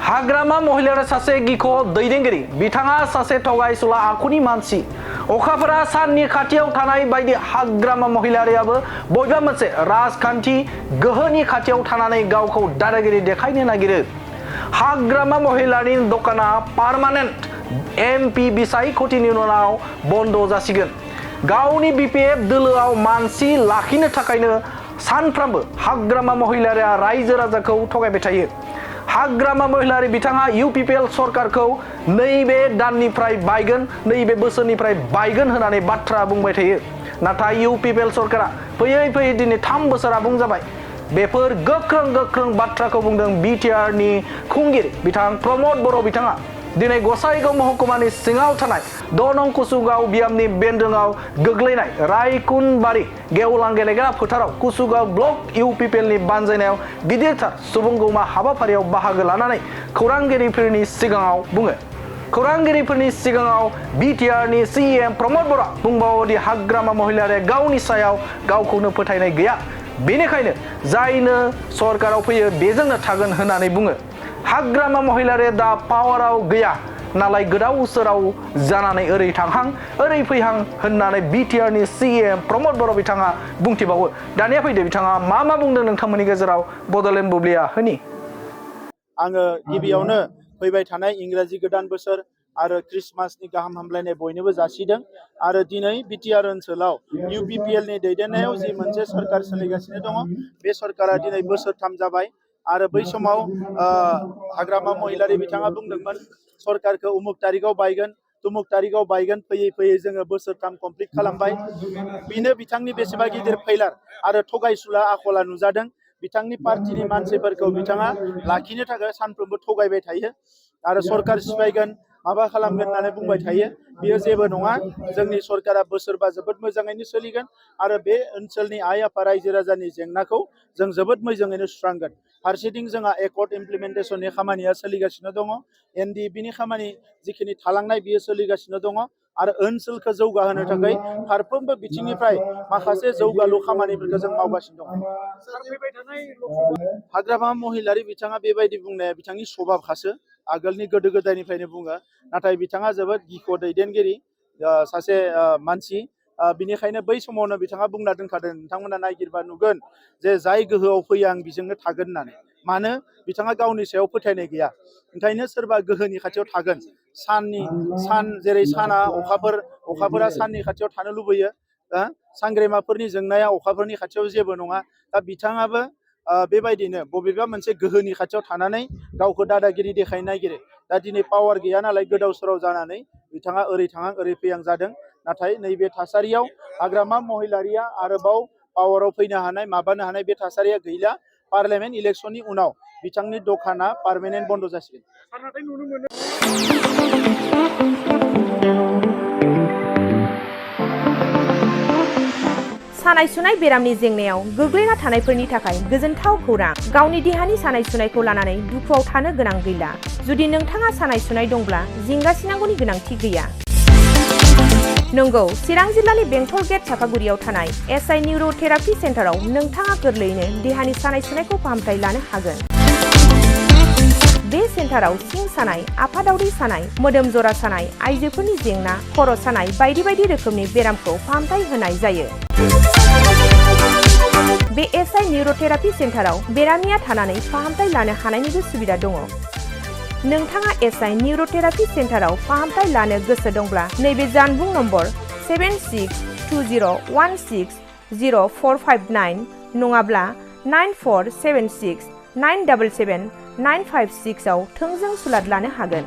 हाग्रामा महिलाया सासे गिख' दैदेनगिरि बिथाङा सासे थगायसुला आखुनि मानसि अखाफोरा साननि खाथियाव थानाय बायदि हाग्रामा महिलारियाबो बबेबा मोनसे राजखान्थि गोहोनि खाथियाव थानानै गावखौ दादागिरि देखायनो नागिरो। हाग्रामा महिलानि दखाना पार्मानेन्ट एमपि बिसायख'थिनि उनाव बन्द जासिगोन। गावनि बिपिएफ दोलोआव मानसि लाखिनो थाखायनो सानफ्रोमबो हाग्रामा महिलारिया रायजो राजाखौ थगायबाय थायो। हाग्रामा महिलारि बिथाङा इउपिपिएल सरकारखौ नैबे दाननिफ्राय बायगोन नैबे बोसोरनिफ्राय बायगोन होननानै बाथ्रा बुंबाय थायो। नाथाय इउपिपिएल सरकारा फैयै फैयै दिनै 3 बोसोर आबुं जाबाय। बेफोर गोख्रों बाथ्राखौ बुंदों बिटिआरनि खुंगिरि बिथां प्रमद बर' बिथाङा। दिनै गसाइगाव महकुमानि सिङाव थानाय 2 नं कुसुगाव बियामनि बेन्दोङाव गोग्लैनाय रायकुनबारि गेवलां गेलेग्रा फोथाराव कुसुगाव ब्लक इउपिपिएलनि बानजायनायाव गिदिरथार सुबुंगौमा हाबाफारियाव बाहागो लानानै खौरांगिरिफोरनि सिगाङाव बुङो। खौरांगिरिफोरनि सिगाङाव बिटिआरनि सिएम प्रमद बर'आ बुंबावोदि हाग्रामा महिलारिया गावनि सायाव गावखौनो फोथायनाय गैया। बेनिखायनो जायनो सरकाराव फैयो बेजोंनो थागोन होननानै बुङो। हाग्रामा महिलारिया दा पावाराव गैया नालाय गोदाव सोराव जानानै ओरै थांहां ओरै फैहां होननानै बिटिआरनि सिएम प्रमद बर' बिथाङा बुंथिबावो। दानिया फैदो बिथाङा मा बुंदों नोंथांमोननि गेजेराव बड'लेण्ड बुब्लिया होनि। आङो गिबियावनो फैबाय थानाय इंराजि गोदान बोसोर आरो क्रिसमासनि गाहाम हामलायनाय बयनोबो जासिदों। आरो दिनै बिटिआर ओनसोलाव इउपिपिएलनि दैदेननायाव जि मोनसे सरकार सोलिगासिनो दङ बे सरकारा दिनै बोसोरथाम जाबाय। आरो बै समाव हाग्रामा महिलारि बिथाङा बुंदोंमोन सरकारखौ उमुक तारिखआव बायगोन तुमुक तारिखआव बायगोन। फैयै फैयै जोङो बोसोरथाम कमप्लिट खालामबाय। बेनो बिथांनि बेसेबा गिदिर फैलार आरो थगायसुला आखला नुजादों। बिथांनि पार्टिनि मानसिफोरखौ बिथाङा लाखिनो थाखाय सानफ्रोमबो थगायबाय थायो आरो सरकार सिफायगोन माबा खालामगोन होननानै बुंबाय थायो। बेयो जेबो नङा। जोंनि सरकारा बोसोरबा जोबोद मोजाङैनो सोलिगोन आरो बे ओनसोलनि आइ आफा रायजो राजानि जेंनाखौ जों जोबोद मोजाङैनो सुस्रांगोन। फारसेथिं जोंहा एकर्ड इमप्लिमेन्टेसननि खामानिया सोलिगासिनो दङ। एनडिएफबिनि खामानि जिखिनि थालांनाय बियो सोलिगासिनो दङ आरो ओनसोलखौ जौगाहोनो थाखाय फारफ्रोमबो बिथिंनिफ्राय माखासे जौगालु खामानिफोरखौ जों मावगासिनो दङ। हाग्रामा महिलारि बिथाङा बेबायदि बुंनाया बिथांनि स्वभाबखासो आगोलनि गोदो गोदायनिफ्रायनो बुङो। नाथाय बिथाङा जोबोद गिख' दैदेनगिरि सासे मानसि। बिनिखायनो बै समावनो बिथाङा बुंना दोनखादों नोंथांमोना नायगिरबा नुगोन जे जाय गोहोआव फैयो आं बिजोंनो थागोन होननानै। मानो बिथाङा गावनि सायाव फोथायनाय गैया। ओंखायनो सोरबा गोहोनि खाथियाव थागोन। सान जेरै साना अखाफोरा साननि खाथियाव थानो लुबैयो। सांग्रेमाफोरनि जोंनाया अखाफोरनि खाथियाव जेबो नङा। दा बिथाङाबो बेबायदिनो बबेबा मोनसे गोहोनि खाथियाव थानानै गावखौ दादागिरि देखायनो नागिरो। दा दिनै पावार गैया नालाय गोदाव सोराव जानानै बिथाङा ओरै थाङां ओरै फैयां जादों। नाथाय नैबे थासारियाव हाग्रामा महिलारिया आरोबाव पावाराव फैनो हानाय माबानो हानाय बे थासारिया गैला। पार्लियामेन्ट इलेक्सननि उनाव बिथांनि दखाना पार्मानेन्ट बन्द जासिगोन। सानाय सुनाय बेरामनि जेंनायाव गोग्लैना थानायफोरनि थाखाय गोजोनथाव खौरां। गावनि देहानि सानाय सुनायखौ लानानै दुखुआव थानो गोनां गैला। जुदि नोंथाङा सानाय सुनाय दंब्ला जिंगासिनांगौनि गोनांथि गैया। नंगौ, चिरां जिल्लानि बेंटल गेट चापागुरियाव थानाय एसआइ निउर'थेरापि सेन्टाराव नोंथाङा गोरलैयैनो देहानि सानाय सुनायखौ फाहामथाय लानो हागोन। बे सेन्टाराव सिं सानाय, आफादावरि सानाय, मोदोम जरा सानाय, आइजोफोरनि जेंना, खर' सानाय बायदि बायदि रोखोमनि बेरामखौ फाहामथाय होनाय जायो। बे एसआइ निउर'थेरापि सेन्टाराव बेरामिया थानानै फाहामथाय लानो हानायनिबो सुबिदा दङ। नोंथाङा एसआइ निउर'थेरापि सेन्टाराव फाहामथाय लानो गोसो दंब्ला नैबे जानबुं नम्बर 7620160459 नङाब्ला 9476977956 आव थोंजों सुलाद लानो हागोन।